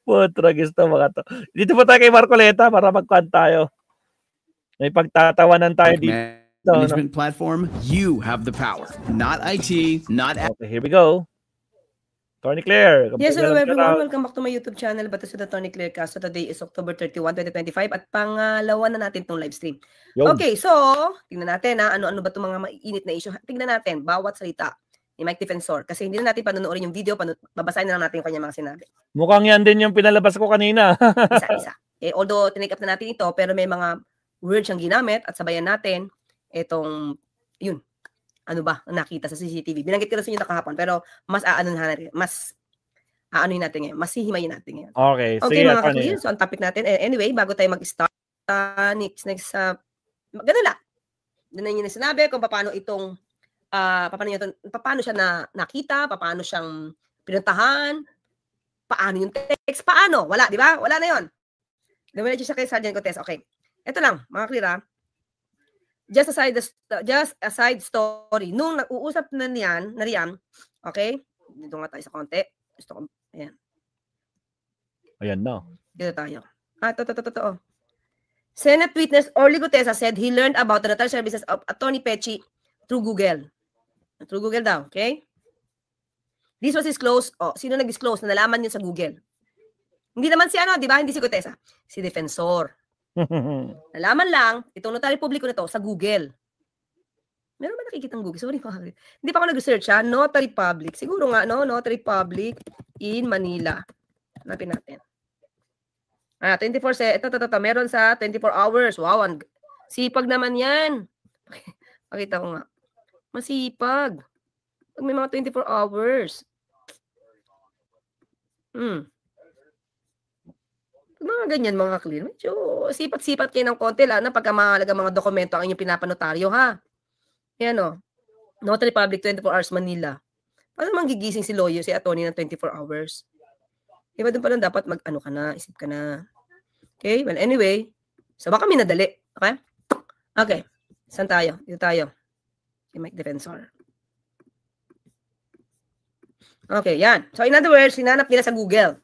Putragis to mga to. Dito po tayo kay Marcoleta para magkuhan tayo. May pagtatawanan tayo dito. Management platform, you have the power. Not IT, not... Okay, here we go. Tony Claire. Yes, hello everyone. Welcome back to my YouTube channel. Bato sa Tony Claire Castro. Today is October 31, 2025 at pangalawa na natin itong live stream. Okay, so tingnan natin ano-ano ba itong mga mainit na issue. Tingnan natin bawat salita ni Mike Defensor kasi hindi na natin panunuorin yung video, babasahin na lang natin yung kanyang mga sinabi. Mukhang yan din yung pinalabas ko kanina. Isa-isa. Although tinake up na natin ito, pero may mga words siyang ginamit at sabayan natin itong, yun, ano ba, nakita sa CCTV. Binanggit ko na sa inyo nakahapon, pero mas aanuhin natin ngayon. Mas hihimayin natin ngayon. Okay. Okay, mga ka-clear. So, ang topic natin, anyway, bago tayo mag-start, next, ganun lang. Doon na yung sinabi kung paano itong, paano siya nakita, paano siyang pinuntahan, paano yung text, paano? Wala, di ba? Wala na yun. Dumiretso siya kay Sergeant Cortez. Okay. Ito lang, mga clear. Just a side story. Nung nag-uusap na riyan, okay? Dito nga tayo sa konti. Gusto ko, ayan. Ayan na. Dito tayo. Ito. Senate witness Orly Gutesa said he learned about the notarial services of Attorney Pechi through Google. Through Google daw, okay? This was disclosed. Sino nag-disclose na nalaman niyo sa Google? Hindi naman si di ba? Hindi si Gutesa. Si Defensor. Nalaman lang, itong notary publiko na to sa Google. Meron ba nakikitang Google? Sorry, hindi pa ako nag-research ha. Notary public. Siguro nga, notary public in Manila. Hanapin natin. 24 ito. Meron sa 24 hours. Wow, sipag naman yan. Pakita ko nga. Masipag. Pag may mga 24 hours. Mga ganyan, mga clear. Medyo sipat-sipat kayo ng konti lang na pagka mahalaga mga dokumento ang inyong pinapanotaryo, ha? Yan, Notary Public 24 Hours Manila. Paano naman gigising si lawyer, si attorney ng 24 hours? Diba doon pa lang dapat mag-ano ka na, isip ka na. Okay? Well, anyway. So, baka minadali. Okay? Okay. Saan tayo? Dito tayo. Si Mike Defensor. Okay, yan. So, in other words, hinanap nila sa Google.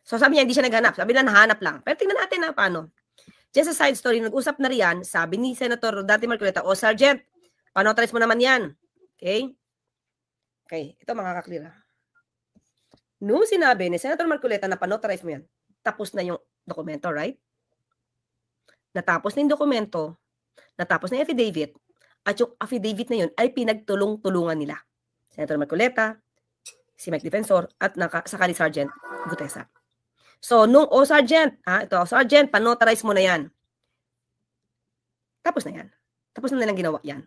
So, sabi niya, hindi siya naghanap. Sabi na nahanap lang. Pero tingnan natin na paano. Just a side story, nag-usap na riyan, sabi ni Senator Dante Marcoleta, Sergeant, panotaris mo naman yan. Okay? Okay, ito mga ka-clear. Noong sinabi ni Senator Marcoleta na panotaris mo yan, tapos na yung dokumento, right? Natapos na yung dokumento, natapos na yung affidavit, at yung affidavit na yun ay pinagtulong-tulungan nila. Senator Marcoleta, si Mike Defensor, at saka ni Sergeant Gutesa. So, nung, Sergeant, Sergeant, panotarize mo na yan. Tapos na yan. Tapos na nilang ginawa yan.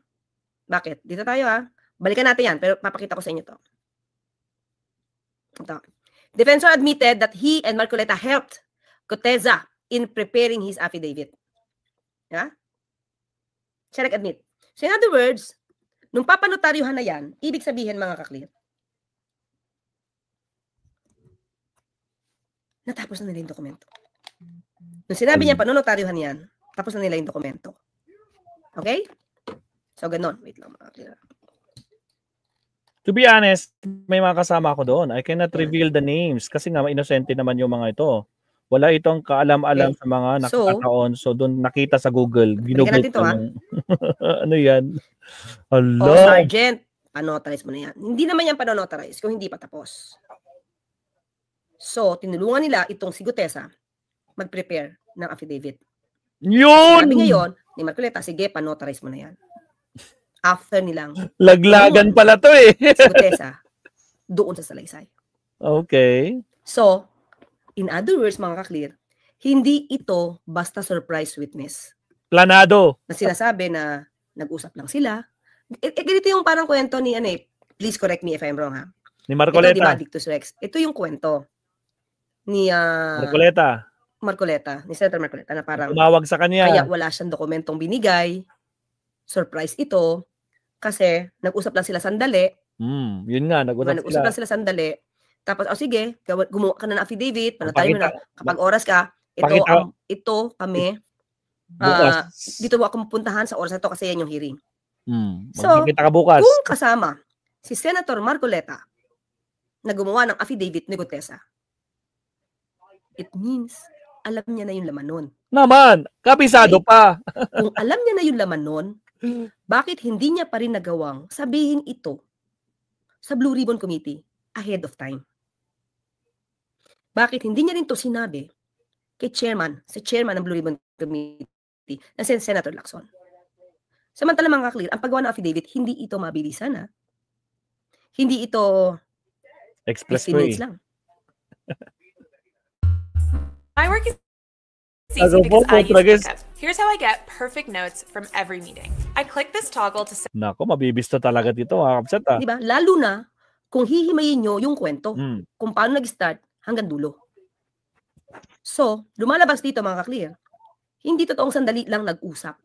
Bakit? Dito tayo, Balikan natin yan, pero papakita ko sa inyo to. Ito. Defensor admitted that he and Marcoleta helped Gutesa in preparing his affidavit. Yeah? Siya nag-admit. So, in other words, nung papanotaryuhan na yan, ibig sabihin, mga ka-clear, natapos na nila yung dokumento. Nung sinabi niya panonotaryuhan yan, tapos na nila yung dokumento. Okay? So, ganon. Wait lang, mga clear. To be honest, may mga kasama ako doon. I cannot reveal the names kasi nga inosente naman yung mga ito. Wala itong kaalam-alam sa mga nakakataon. So, doon nakita sa Google. Ginugol ko ano yan? Hello. Sergeant, panotarize mo na yan. Hindi naman yan panonotarize kung hindi pa tapos. So, tinulungan nila itong si Gutesa mag-prepare ng affidavit. Yun! Sabi ngayon, ni Marcoleta, sige, panotarize mo na yan. After nilang... Laglagan pala to eh. Si Gutesa, doon sa salaysay. Okay. So, in other words, mga ka-clear, hindi ito basta surprise witness. Planado. Na sinasabi na nag-usap lang sila. Ganito yung parang kwento ni, please correct me if I'm wrong, ha? Ni Marcoleta. Ito, diba, Dictus Rex? Ito yung kwento ni Marcoleta, ni Senator Marcoleta, na parang tumawag sa kanya. Kaya wala siyang dokumentong binigay. Surprise ito. Kasi nag-usap lang sila sandali. Yun nga, nag-usap lang sila sandali. Tapos, sige, gumawa ka na ng affidavit, panotarin mo na. Kapag oras ka, ito kami, dito ako mapuntahan sa oras na ito kasi yan yung hearing. So, ka bukas. Kung kasama si Senator Marcoleta na gumawa ng affidavit ni Gutesa, It means, alam niya na yung laman nun. Naman, kabisado pa. Kung alam niya na yung laman nun, bakit hindi niya pa rin nagawang sabihin ito sa Blue Ribbon Committee ahead of time? Bakit hindi niya rin to sinabi kay sa chairman ng Blue Ribbon Committee na si Senator Lacson? Samantala mga clear, ang paggawa ng affidavit, hindi ito mabilisan ha. Hindi ito Express 15 minutes lang. My work is easy because I use ClickUp. Here's how I get perfect notes from every meeting. I click this toggle to send. Nako, mabibisto talaga dito, mga kapsat. Di ba? Lalo na kung hihimayin nyo yung kwento kung paano nag-start hanggang dulo. So, lumalabas dito mga clear, hindi totoong sandali lang nag-usap.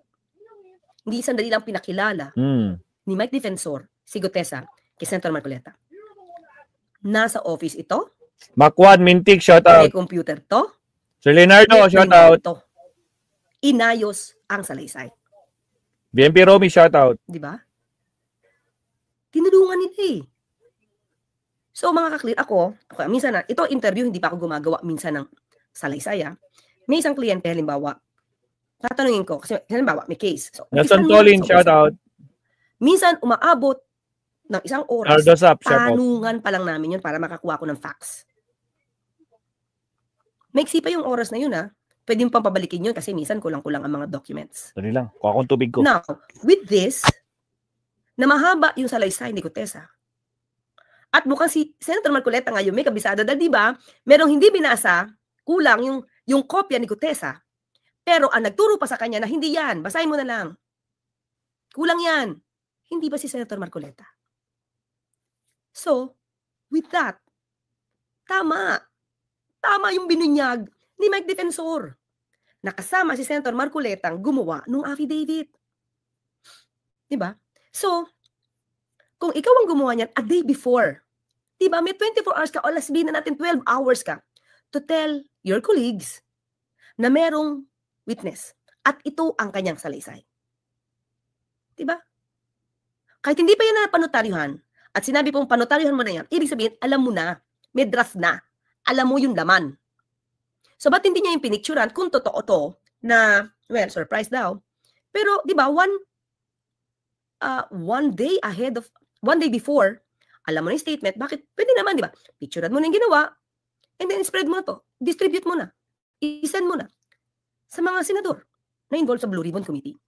Hindi sandali lang pinakilala ni Mike Defensor, si Gutesa, kay Senator Marcoleta. Nasa office ito. Makwan, Mintik, shout out. May computer to. Sir Leonardo, shout out. To. Inayos ang salaysay. BMP Romy, shout out. Di ba? Tinulungan nila eh. So mga kaklear, ako, minsan na, ito interview, hindi pa ako gumagawa minsan ng salaysay. May isang kliyente, halimbawa, tatanungin ko, kasi halimbawa, may case. So, Nelson Colin, shout out. Minsan, umaabot ng isang oras, tanungan pa lang namin yun para makakuha ko ng facts. Maiksi pa yung oras na yun ha. Pwede mo pang pabalikin yun kasi minsan kulang-kulang ang mga documents. Dali lang, kuha akong tubig ko. Now, with this, na mahaba yung salaysay ni Gutesa, at mukhang si Senator Marcoleta ngayon may kabisado dahil di ba, merong hindi binasa, kulang yung kopya ni Gutesa, pero ang nagturo pa sa kanya na hindi yan, basahin mo na lang. Kulang yan. Hindi ba si Senator Marcoleta? So, with that, tama yung binunyag ni Mike Defensor. Nakasama si Senator Marcoleta gumawa ng affidavit. Diba? So, kung ikaw ang gumawa niyan a day before, diba, may 24 hours ka o sabihin na natin 12 hours ka to tell your colleagues na merong witness at ito ang kanyang salaysay. Diba? Kahit hindi pa yan na panotaryuhan at sinabi pong panotaryuhan mo na yan, ibig sabihin, alam mo na, may draft na, alam mo yung laman. So, ba't hindi niya yung pinicturan kung totoo to na, well, surprise daw. Pero, di ba, one day before, alam mo na yung statement, bakit? Pwede naman, di ba? Picturean mo na yung ginawa, and then spread mo na to. Distribute mo na. I-send mo na sa mga senador na involved sa Blue Ribbon Committee.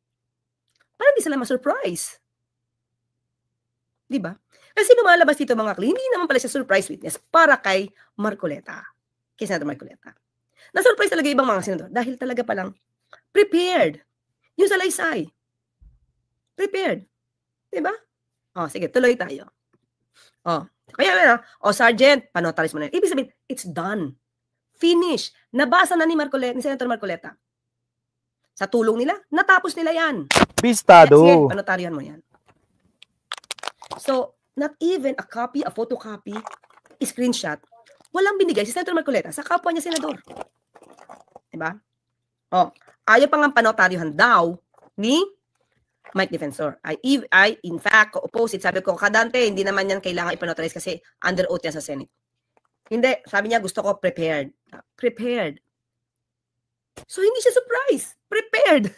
Para hindi sila ma-surprise. Di ba? Kasi lumalabas dito mga hindi naman pala siya surprise witness para kay Marcoleta. Kay Senator Marcoleta. Na-surprise talaga ibang mga senador dahil talaga palang prepared. Yung salaysay. Prepared. Diba? O, sige, tuloy tayo. O, kaya Sergeant, panotaris mo na. Ibig sabihin, it's done. Finish. Nabasa na ni Senator Marcoleta. Sa tulong nila, natapos nila yan. Bistado. Sige, panotaryohan mo yan. So, not even a copy, a photocopy, a screenshot, walang binigay si Senator Marcoleta sa kapwa niya senador. Diba? O, ayaw pa nga panotaryuhan daw ni Mike Defensor. I in fact, opposite, sabi ko, Kadante, hindi naman yan kailangan ipanotarize kasi under oath yan sa Senate. Hindi, sabi niya, gusto ko prepared. Prepared. So, hindi siya surprised. Prepared.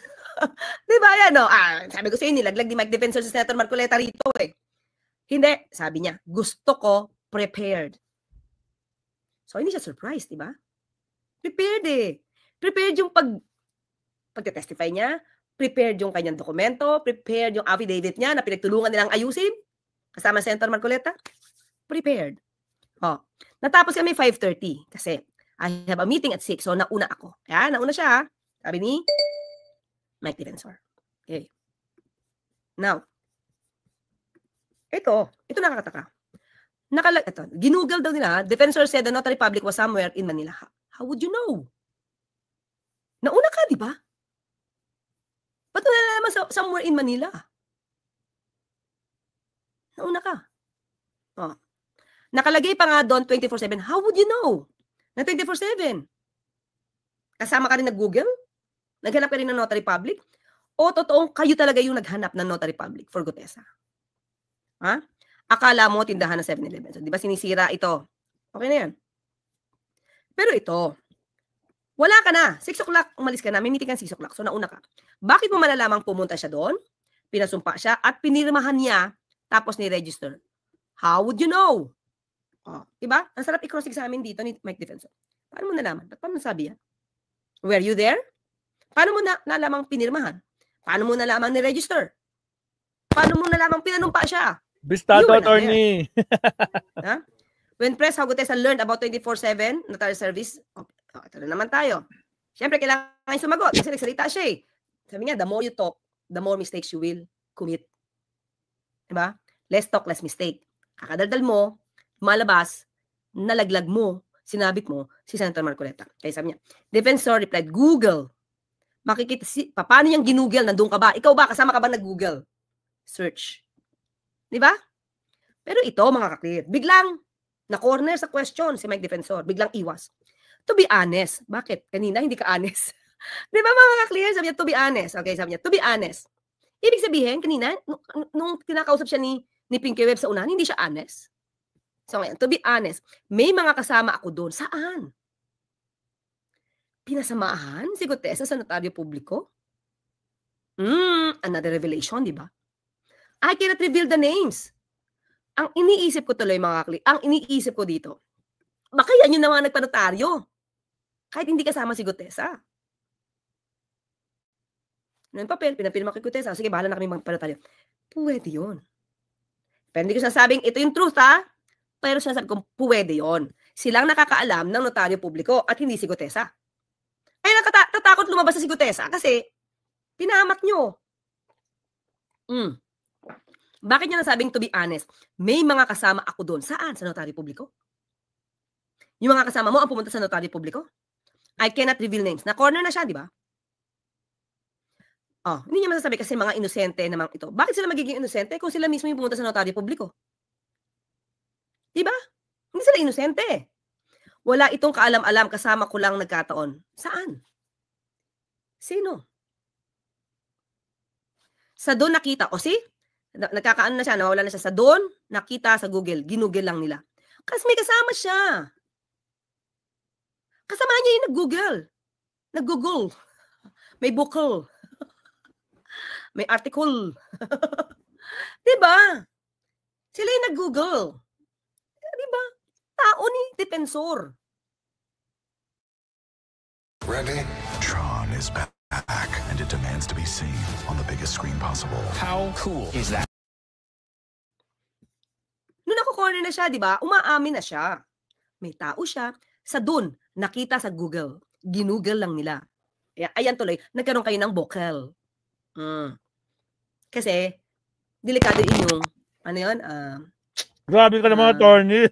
Diba yan, no? Sabi ko sa'yo, nilaglag ni Mike Defensor sa Senator Marcoleta rito, eh. Hindi, sabi niya, gusto ko prepared. So, hindi siya surprised, di ba? Prepared eh. Prepared yung pag-testify niya, prepared yung kanyang dokumento, prepared yung affidavit niya na pinagtulungan nilang ayusin, kasama Senator Marcoleta. Prepared. O, natapos kami 5:30 kasi I have a meeting at 6, so nauna ako. Kaya, nauna siya, sabi ni Mike Defensor. Okay. Now, ito nakakataka. Ginugol daw nila, Defensor said the notary public was somewhere in Manila. How would you know? Nauna ka, di ba? Ba't naman somewhere in Manila? Nauna ka. Oh. Nakalagay pa nga doon 24/7. How would you know? Na 24/7. Kasama ka rin nag-Google? Naghanap ka rin ng notary public? O totoong kayo talaga yung naghanap ng notary public for Gutesa? Ha? Akala mo tindahan ng 7-Eleven. So, di ba sinisira ito? Okay na yan. Pero ito, Wala ka na. 6 o'clock, umalis ka na. May meeting ka 6 o'clock. So, nauna ka. Bakit mo malalamang pumunta siya doon? Pinasumpa siya at pinirmahan niya tapos ni-register. How would you know? Oh, diba? Ang sarap i-cross-examine dito ni Mike Defensor. Paano mo nalaman? Paano nasabi yan? Were you there? Paano mo nalamang pinirmahan? Paano mo nalamang ni-register? Paano mo nalamang pinanumpa siya? Bistado, attorney. Huh? When pressed, how Gutesa learned about 24/7 notary service. Ito na naman tayo. Siyempre, kailangan sumagot kasi nagsalita siya eh. Sabi niya, the more you talk, the more mistakes you will commit. Diba? Less talk, less mistake. Kakadaldal mo, malabas, nalaglag mo, sinabit mo si Senator Marcoleta. Kaya sabi niya, Defensor replied, Google. Makikita paano niyang ginugel? Nandun ka ba? Ikaw ba? Kasama ka ba nag-Google? Search. Diba? Pero ito, mga kaklir, biglang na-corner sa question si Mike Defensor. Biglang iwas. To be honest. Bakit? Kanina hindi ka honest. Di ba mga kaklir? Sabi niya, to be honest. Okay, sabi niya, to be honest. Ibig sabihin, kanina, nung kinakausap siya ni Pinky Web sa unahan, hindi siya honest. So ngayon, to be honest, may mga kasama ako doon. Saan? Pinasamahan si Gutesa sa notaryo publiko? Another revelation, di ba? I cannot reveal the names. Ang iniisip ko tuloy, mga kaklir, ang iniisip ko dito, baka yan yung mga nagpanotaryo. Kahit hindi kasama si Gutesa. Ano yung papel? Pinapirma kay Gutesa. Sige, bahala na kami magpanotaryo. Pwede yun. Pero hindi ko sinasabing ito yung truth, ha? Pero sinasabi ko, pwede yun. Silang nakakaalam ng notaryo publiko at hindi si Gutesa. Ay, natatakot lumabas sa si Gutesa kasi pinahamak nyo. Bakit niya nasabing to be honest? May mga kasama ako doon. Saan? Sa notaryo publiko? Yung mga kasama mo ang pumunta sa notaryo publiko? I cannot reveal names. Na-corner na siya, di ba? Oh, hindi niya masasabi kasi mga inosente namang ito. Bakit sila magiging inosente kung sila mismo yung pumunta sa notaryo publiko? Di ba? Hindi sila inosente. Wala itong kaalam-alam, kasama ko lang nagkataon. Saan? Sino? Sa doon nakita. O see? Nagkakaano na siya, nawawala na siya. Sa doon, nakita sa Google. Ginugel lang nila. Kasi may kasama siya. Kasama niya yung nag-Google. Nag-Google. May bukol. May article. Diba? Sila yung nag-Google. Diba? Tao ni Defensor. Ready? Tron is back, and it demands to be seen on the biggest screen possible. How cool is that? Noon ako-corner na siya, diba? Umaamin na siya. May tao siya. Sa dun, nakita sa Google. Ginugel lang nila. Ayan tuloy, nagkaroon kayo ng bokal. Kasi, delikado inyong, ano yun? Grabe ka naman, attorney.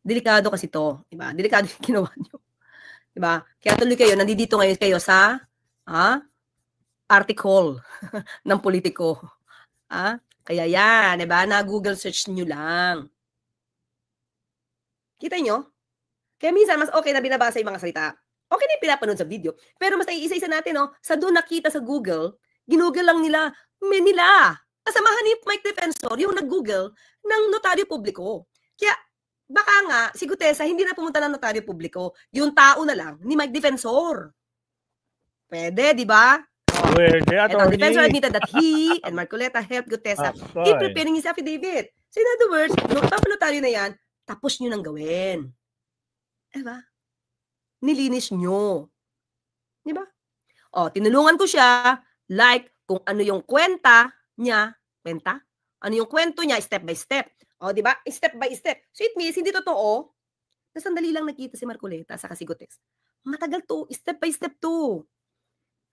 Delikado kasi to. Diba? Delikado yung ginawa nyo. Diba? Kaya tuloy kayo, nandito ngayon kayo sa article ng politiko. Kaya yan, diba? Na-Google search nyo lang. Kita nyo? Kaya minsan, mas okay na binabasa yung mga salita. Okay na yung pinapanood sa video. Pero mas naiisa-isa natin, no? Sa doon nakita sa Google, ginugel lang nila, kasamahan ni Mike Defensor, yung nag-Google ng notaryo publiko. Kaya, baka nga, si Gutesa, hindi na pumunta ng notaryo publiko. Yung tao na lang, ni Mike Defensor. Pwede, di ba? Pwede, attorney. Defensor admitted that he and Marcoleta helped Gutesa in preparing his affidavit. So in other words, nung papanotaryo na yan, tapos nyo nang gawin. Diba? Nilinis nyo. Diba? O, tinulungan ko siya, like, kung ano yung kwenta niya, ano yung kwento niya, step by step. O, diba? Step by step. So it means, hindi totoo, na sandali lang nakita si Marcoleta sa Kasigotes. Matagal to, step by step to.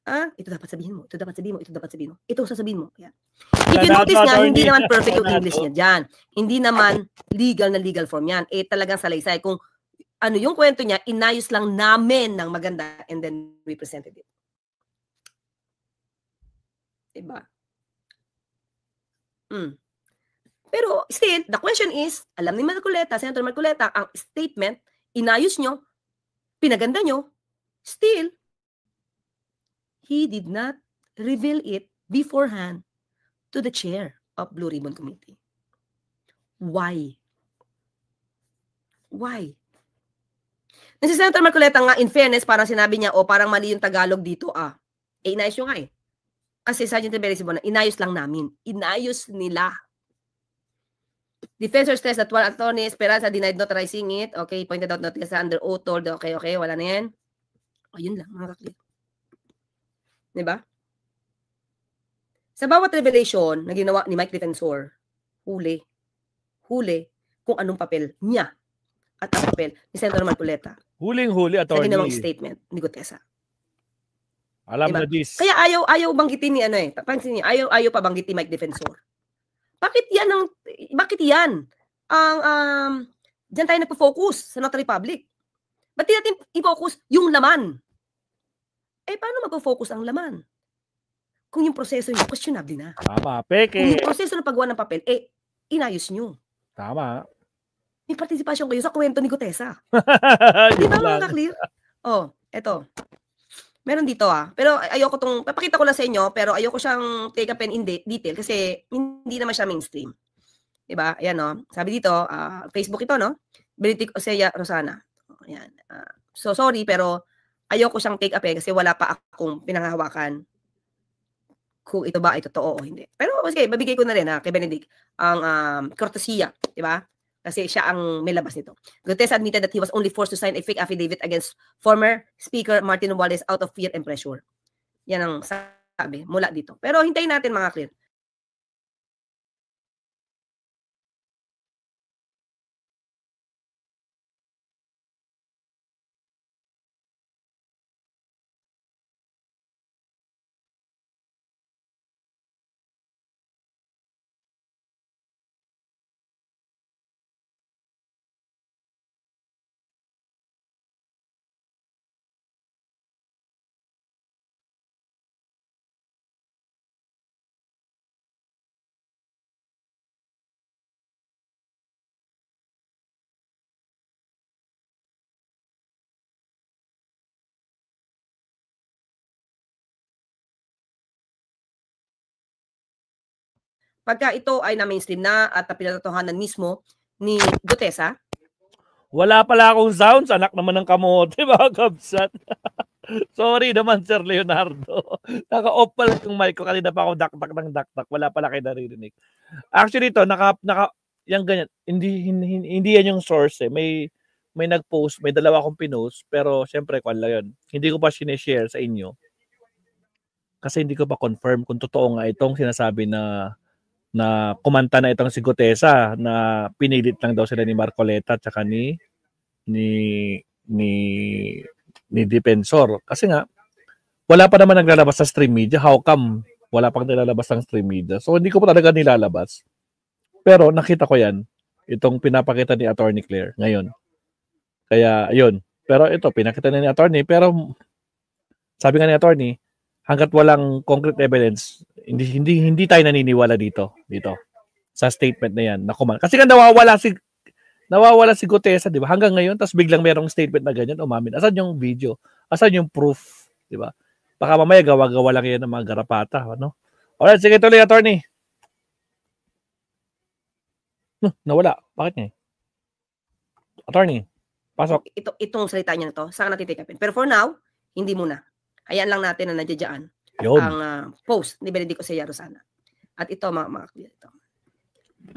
Ito dapat sabihin mo, ito dapat sabihin mo, ito dapat sabihin mo. Ito sasabihin mo. Yan. If you notice nga, hindi naman perfect yung English niya dyan. Hindi naman legal na legal form yan. Talagang salaysay. Kung ano yung kwento niya, inayos lang namin ng maganda and then we presented it. Diba? Pero still, the question is, alam ni Marcoleta, Senator Marcoleta, ang statement, inayos nyo, pinaganda nyo, still, he did not reveal it beforehand to the chair of Blue Ribbon Committee. Why? Why? Si Senator Marcoleta nga, in fairness, parang sinabi niya, parang mali yung Tagalog dito, inayos nyo nga eh. Kasi Sergeant Rivera-Sibona, inayos lang namin. Inayos nila. Defensor stressed that while Attorney Esperanza denied notarizing it, okay, pointed out notice under oath, told, okay, wala na yan. Yun lang, mga kaklit. Diba? Sa bawat revelation na ginawa ni Mike Defensor, huli kung anong papel niya at ang papel ni Senator Marcoleta. Huling-huli, Sa attorney. ginawang statement ni Gutesa. Alam Diba? na this. Kaya ayaw banggitin ni pansin niyo, ayaw pa banggitin Mike Defensor. Bakit yan ang diyan tayo nagpo-focus sa Notary Public? Ba't di natin i-focus yung laman? Paano magpo-focus ang laman? Kung yung proseso niyo questionable na. Tama, peke. Kung yung proseso ng paggawa ng papel, inayos niyo. Tama. May partisipasyon kayo sa kwento ni Gutesa. Di ba mga ka-clear? Eto. Meron dito pero ayoko papakita ko lang sa inyo, pero ayoko siyang take up in detail kasi hindi naman siya mainstream. Diba? Ayan sabi dito, Facebook ito Benedict Osea Rosana. Ayan. So sorry pero ayoko siyang take up kasi wala pa akong pinanghahawakan kung ito ba ay totoo o hindi. Pero sige, babigay ko na rin kay Benedict ang kortesiya, diba? Kasi siya ang may labas nito. Gutesa admitted that he was only forced to sign a fake affidavit against former Speaker Martin Romualdez out of fear and pressure. Yan ang sabi mula dito. Pero hintayin natin mga clear. Pagka ito ay na-mainstream na at pinatotohanan mismo ni Gutesa. Wala pala akong sounds, anak naman ng kamote, mga kabsat. Sorry naman, Sir Leonardo. Naka-off pala yung mic ko. Kanina pa ako daktak ng daktak. Wala pala kayo naririnig. Actually, ito, yung ganyan. Hindi yan yung source eh. May nag-post, may dalawa akong pinost, pero syempre, kwan lang yun. Hindi ko pa sinishare sa inyo. Kasi hindi ko pa confirm kung totoo nga itong sinasabi na kumanta na itong si Gutesa na pinilit lang daw sila ni Marcoleta at saka ni Defensor. Kasi nga, wala pa naman naglalabas sa stream media. How come wala pang nilalabas ng stream media? So, hindi ko pa talaga nilalabas. Pero nakita ko yan. Itong pinapakita ni Attorney Claire ngayon. Kaya, yun. Pero ito, pinakita na ni Attorney. Pero, sabi nga ni Attorney, hanggat walang concrete evidence, hindi tayo naniniwala dito sa statement na yan. Kasi nga nawawala si Gutesa, di ba? Hanggang ngayon, tapos biglang merong statement na ganyan, umamin. Asan yung video? Asan yung proof? Di ba? Baka mamaya gawa-gawa lang yan ng mga garapata. Alright, sige tuloy, Attorney. Nawala. Bakit nga? Attorney, pasok. Itong salita niya na to, saan natin take upin. Pero for now, hindi muna. Hayaan lang natin na nandiyan ang post ni Benedict Osea Rosana. At ito, mga ito.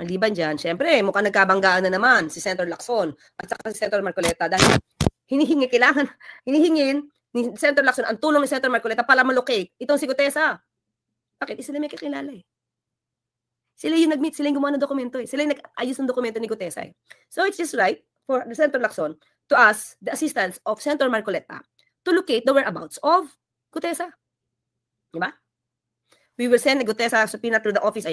Maliban dyan, syempre, mukhang nagkabanggaan na naman si Senator Lacson at saka si Senator Marcoleta dahil hinihingin ni Senator Lacson ang tulong ni Senator Marcoleta para malocate itong si Gutesa. Bakit? Sila may kakilala Sila yung nag-meet, sila yung gumawa ng dokumento Sila yung nag-ayos ng dokumento ni Gutesa So it's just right for the Senator Lacson to ask the assistance of Senator Marcoleta to locate the whereabouts of Gutesa. Diba? We will send Gutesa subpoena through the office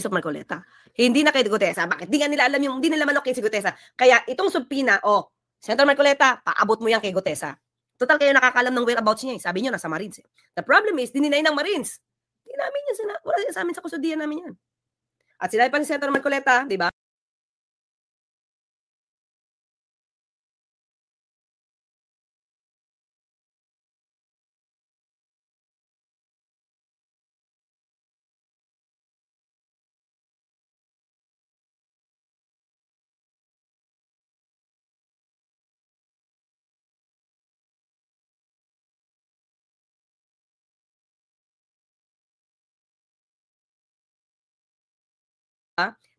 of Marcoleta. Hindi na kay Gutesa. Bakit? Di nga nila alam hindi nila malocate si Gutesa. Kaya itong subpoena, Senator Marcoleta, paabot mo yan kay Gutesa. Total kayo nakakalam ng whereabouts niya Sabi niyo, nasa Marines The problem is, dininay ng Marines. Hindi namin yan, wala yan sa amin sa kusudian namin yan. At sinabi pa ni Senator Marcoleta, di ba?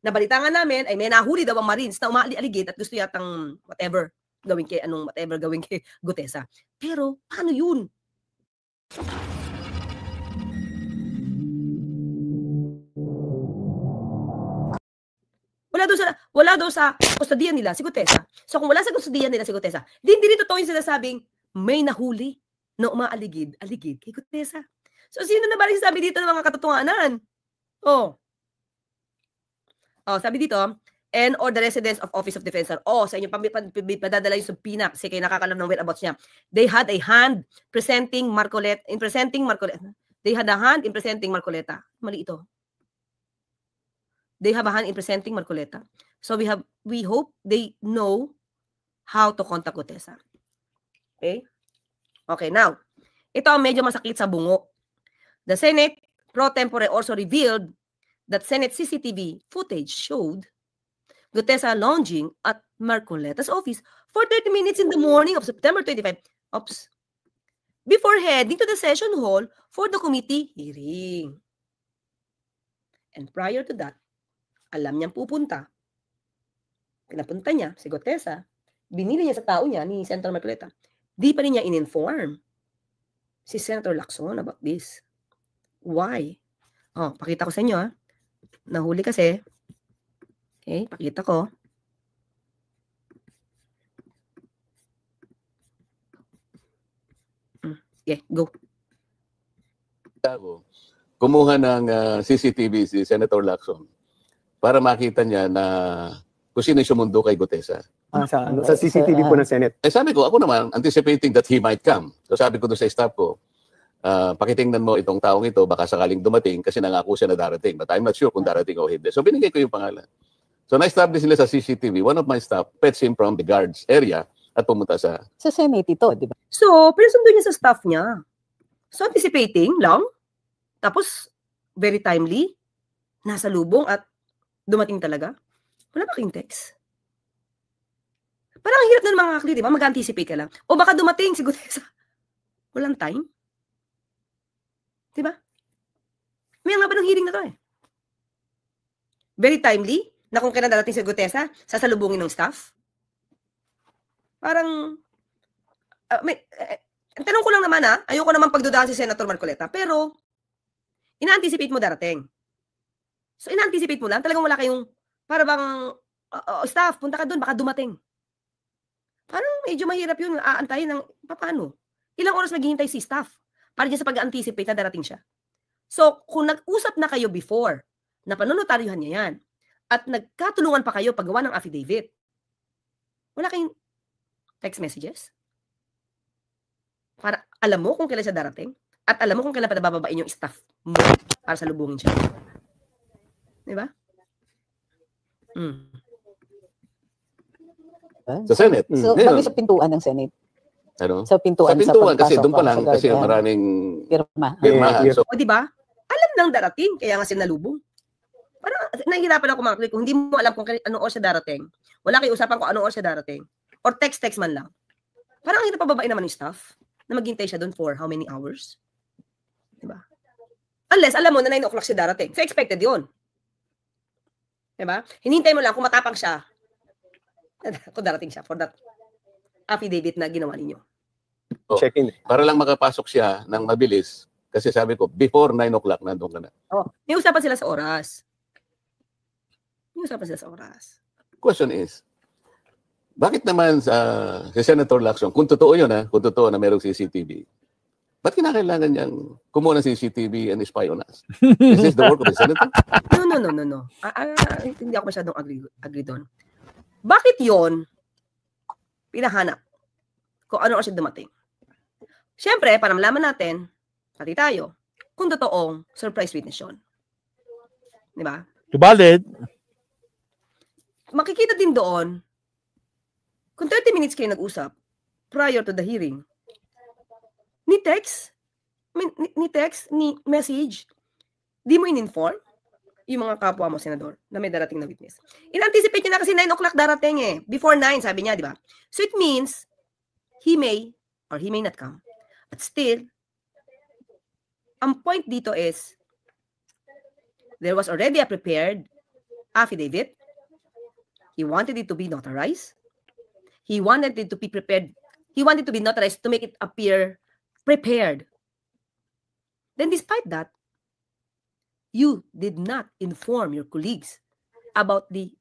Nabalita nga namin ay may nahuli daw ang Marines na umaaligid at gusto yatang whatever gawin kay Gutesa. Pero paano yun? Wala daw sa kustodiyan nila si Gutesa. So kung wala sa kustodiyan nila si Gutesa, hindi totoo yung sinasabing may nahuli na umaaligid kay Gutesa. So sino na ba rin sabi dito ng mga katotohanan? Sabi dito, and or the residents of Office of Defense. Sa inyo padadala yung subpoena kasi kayo nakakalam ng whereabouts niya. They had a hand presenting Marcoleta. They had a hand in presenting Marcoleta. Mali ito. They have a hand in presenting Marcoleta. So we hope they know how to contact Gutesa. Okay? Okay, now, ito ang medyo masakit sa bungo. The Senate pro tempore also revealed that Senate CCTV footage showed Gutesa lounging at Marcoleta's office for 30 minutes in the morning of September 25. Before heading to the session hall for the committee hearing. And prior to that, alam niyang pupunta. Pinapunta niya si Gutesa. Binili niya sa tao niya ni Senator Marcoleta. Di pa rin niya in-inform si Senator Lacson about this. Why? Pakita ko sa inyo. Nahuli kasi. Okay, pakita ko. Okay, go. Kumuha ng CCTV si Senator Lacson para makita niya na kung sino sumundo kay Gutesa. Sa CCTV po ng Senate. Sabi ko, ako naman, anticipating that he might come. So sabi ko doon sa staff ko, pakitingnan mo itong taong ito, baka sakaling dumating kasi nangako siya na darating. But I'm not sure kung darating o hindi. So binigay ko yung pangalan. So na-establish sila sa CCTV. One of my staff fetched him from the guards area at pumunta sa Senate ito, di ba? So, pinasundo niya sa staff niya. So, anticipating lang. Tapos, very timely. Nasa lubong at dumating talaga. Wala ba kayong text? Parang ang hirap na ng mga kakli, di ba? Mag-anticipate ka lang. O baka dumating si Gutesa. Walang time. Di ba? May nga ba ng hearing na to eh? Very timely, na kung kailan darating si Gutesa, sasalubungin ng staff. Parang, tanong ko lang naman ayoko naman pagdudahan si Senator Marcoleta, pero, ina-anticipate mo darating. So, ina-anticipate mo lang, talagang wala kayong, para bang, staff, punta ka doon, baka dumating. Parang medyo mahirap yun, aantayin ng, paano? Ilang oras maghihintay si staff para dyan sa pag-anticipate na darating siya. So, kung nag-usap na kayo before, na panunotaryuhan niya yan, at nagkatulungan pa kayo paggawa ng affidavit, wala kayong text messages? Para alam mo kung kailan siya darating, at alam mo kung kailan pa nabababain yung staff mo para salubungin siya. Di ba? Sa Senate. So, bakit sa pintuan ng Senate? Ano? Sa pintuan kasi doon pa lang kasi maraming pirmahan. So, di ba? Alam nang darating, kaya nga sinalubong. Parang nahihirapan ako mga kung hindi mo alam kung ano oras siya darating. Wala kayo usapan kung ano oras siya darating. Or text man lang. Parang ang hirap pababain naman yung staff na maghintay siya doon for how many hours? Diba? Unless, alam mo na 9 o'clock siya darating. So, expected yun. Diba? Hinintay mo lang kung matapang siya. Kung darating siya for that affidavit na ginawa ninyo. Check-in. Para lang makapasok siya ng mabilis. Kasi sabi ko, before 9 o'clock, nandun ka na. May usapan sila sa oras. Question is, bakit naman si Senator Lacson, kung totoo yun kung totoo na merong CCTV, ba't kinakailangan niyang kumuha ng CCTV and spy on us? Is this the work of the Senator? No. Hindi ako masyadong agree doon. Bakit yon pinahanap kung ano siya dumating? Siyempre, para malaman natin, pati tayo, kung totoong surprise witness yun. Di ba? Tubalid. Makikita din doon, kung 30 minutes kayo nag-usap prior to the hearing, ni text, ni message, di mo in-inform yung mga kapwa mo, senador, na may darating na witness. In-anticipate niya na kasi 9 o'clock darating Before 9, sabi niya, di ba? So it means, he may or he may not come. But still, ang point dito is, there was already a prepared affidavit. He wanted it to be notarized. He wanted it to be prepared. He wanted to be notarized to make it appear prepared. Then despite that, you did not inform your colleagues about the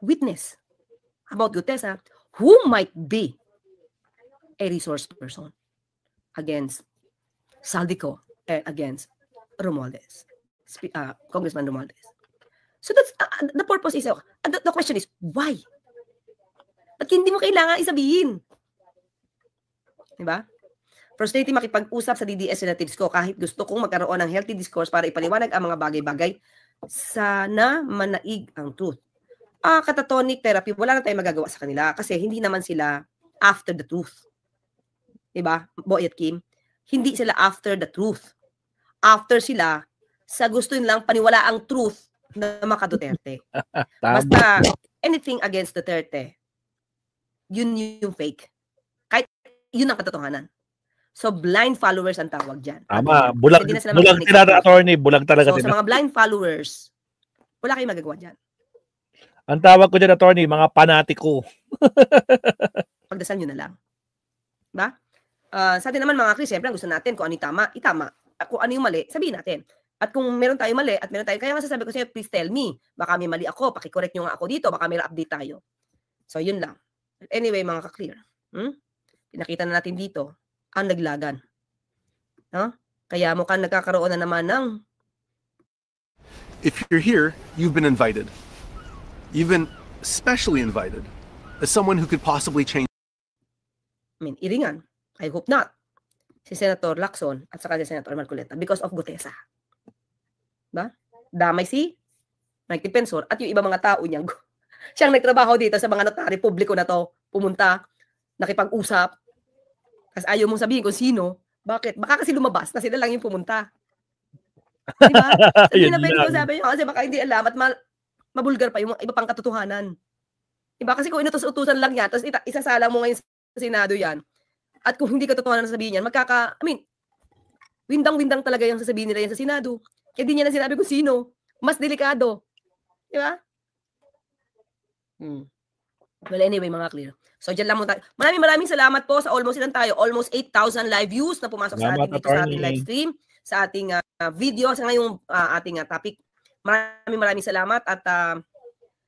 witness, about Gutesa, who might be a resource person against Saldico, against Romualdez, Congressman Romualdez. So that's the purpose is, the question is, why? Ba't hindi mo kailangan isabihin? Diba? Frustrating makipag-usap sa DDS relatives ko kahit gusto kong magkaroon ng healthy discourse para ipaliwanag ang mga bagay-bagay. Sana manaig ang truth. Catatonic therapy, wala na tayong magagawa sa kanila kasi hindi naman sila after the truth. Diba? Boy at Kim, hindi sila after the truth. After sila sa gusto nilang paniwala ang truth na maka-Duterte. Basta anything against Duterte, yun yung fake. Kahit yun ang katotohanan. So, blind followers ang tawag dyan. Tama. Bulag sila, attorney. Bulag talaga sila. So, sa mga blind followers, wala kayong magagawa dyan. Ang tawag ko dyan, attorney, mga panatiko. Pagdasal nyo na lang. Diba? Sa atin naman, mga Chris, siyempre, gusto natin kung ano yung tama, itama. Kung ano yung mali, sabihin natin. At kung meron tayo mali, at meron tayo, kaya nga sasabi ko sa'yo, please tell me. Baka may mali ako, pakicorrect nyo nga ako dito, baka may update tayo. So, yun lang. Anyway, mga ka-clear. Pinakita na natin dito ang laglagan. No? Kaya mukhang nagkakaroon na naman ng... If you're here, you've been invited. You've been specially invited as someone who could possibly change. I mean, iringan. I hope not. Si Senator Lacson at saka si Senator Marcoleta because of Gutesa. Ba? Damay si Mike Defensor at yung iba mga tao niya. Siyang nagtrabaho dito sa mga notary publiko na to, pumunta, nakipag-usap, kasi ayaw mong sabihin kung sino. Bakit? Baka kasi lumabas na sila lang yung pumunta. Diba? Hindi na pwede ko sabi nyo kasi baka hindi alam at mabulgar pa yung iba pang katotohanan. Diba? Kasi kung inutos-utusan lang yan, tapos isasala mo ngayon sa Senado yan, at kung hindi katotohanan na sabihin yan, windang-windang talaga yung sasabihin nila yan sa Senado. Kaya di niya na sinabi kung sino. Mas delikado. Diba? Well, anyway, mga clear. So, dyan lang muna tayo. Maraming salamat po sa almost ilan tayo. Almost 8,000 live views na pumasok sa ating dito sa ating live stream, sa ating video, sa ngayong ating topic. Maraming salamat at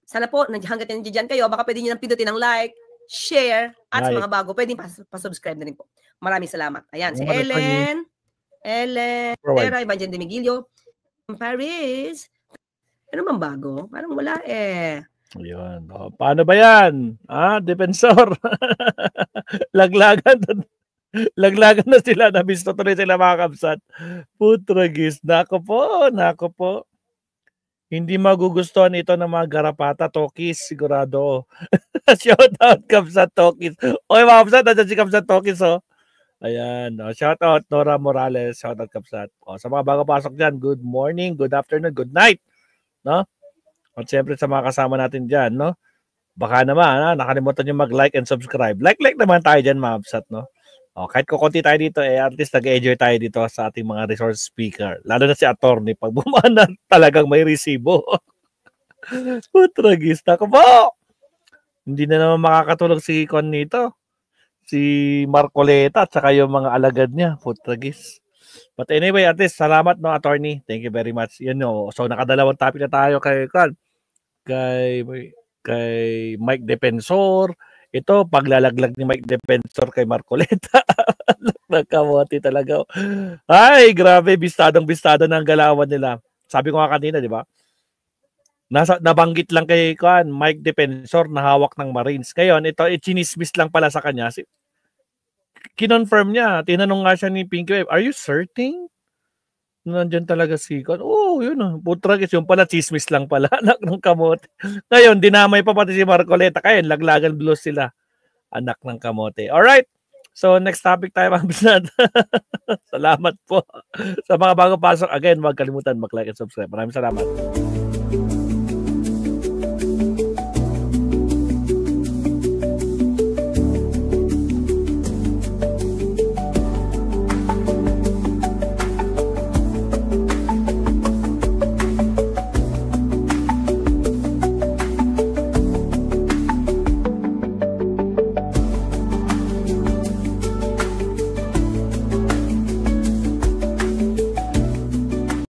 sana po, hanggat nandiyan kayo, baka pwede nyo nang pindutin ng like, share, at sa mga bago, pwede pa-subscribe na rin po. Maraming salamat. Ayan, si Ellen, Tera, Evangeline de Miguelio, Paris. Ano bang bago? Parang wala eh. Ayun. Paano ba yan? Defensor. Laglagan na sila. Nabisto tuloy sila mga kapsat. Putragis. Nako po. Hindi magugustuhan ito ng mga garapata. Tokis, sigurado. Shout out kapsat Tokis. Oy mga kapsat, nandiyan si kapsat Tokis. Ayan. Shout out Nora Morales. Shout out kapsat. Sa mga bago pasok dyan, good morning, good afternoon, good night. No? At siyempre sa mga kasama natin dyan, no? Baka naman, nakalimutan nyo mag-like and subscribe. Like naman tayo dyan, mga absat, no? Kahit kukunti tayo dito, at least nag-enjoy tayo dito sa ating mga resource speaker. Lalo na si attorney, pag bumana talagang may resibo. Putragista ko po! Hindi na naman makakatulog si Con nito. Si Marcoleta at saka yung mga alagad niya. Putragis. But anyway, at least, salamat, no, attorney. Thank you very much. So, nakadalawang topic na tayo kay Mike Defensor. Ito, paglalaglag ni Mike Defensor kay Marcoleta. Nagkamote talaga. Ay, grabe, bistado ng galawan nila. Sabi ko nga kanina, di ba? Nabanggit lang kay Mike Defensor na hawak ng Marines. Ngayon, ito, chinismis lang pala sa kanya. Kinonfirm niya. Tinanong nga siya ni Pinky Web, are you certain? Nandiyan talaga si Con. Yun. Putragis. Yung pala, chismis lang pala. Anak ng kamote. Ngayon, dinamay pa pati si Marcoleta. Kaya laglagan blues sila. Anak ng kamote. Alright. So, next topic tayo, mga Salamat po. Sa mga bago pasok. Again, huwag kalimutan mag-like and subscribe. Maraming salamat.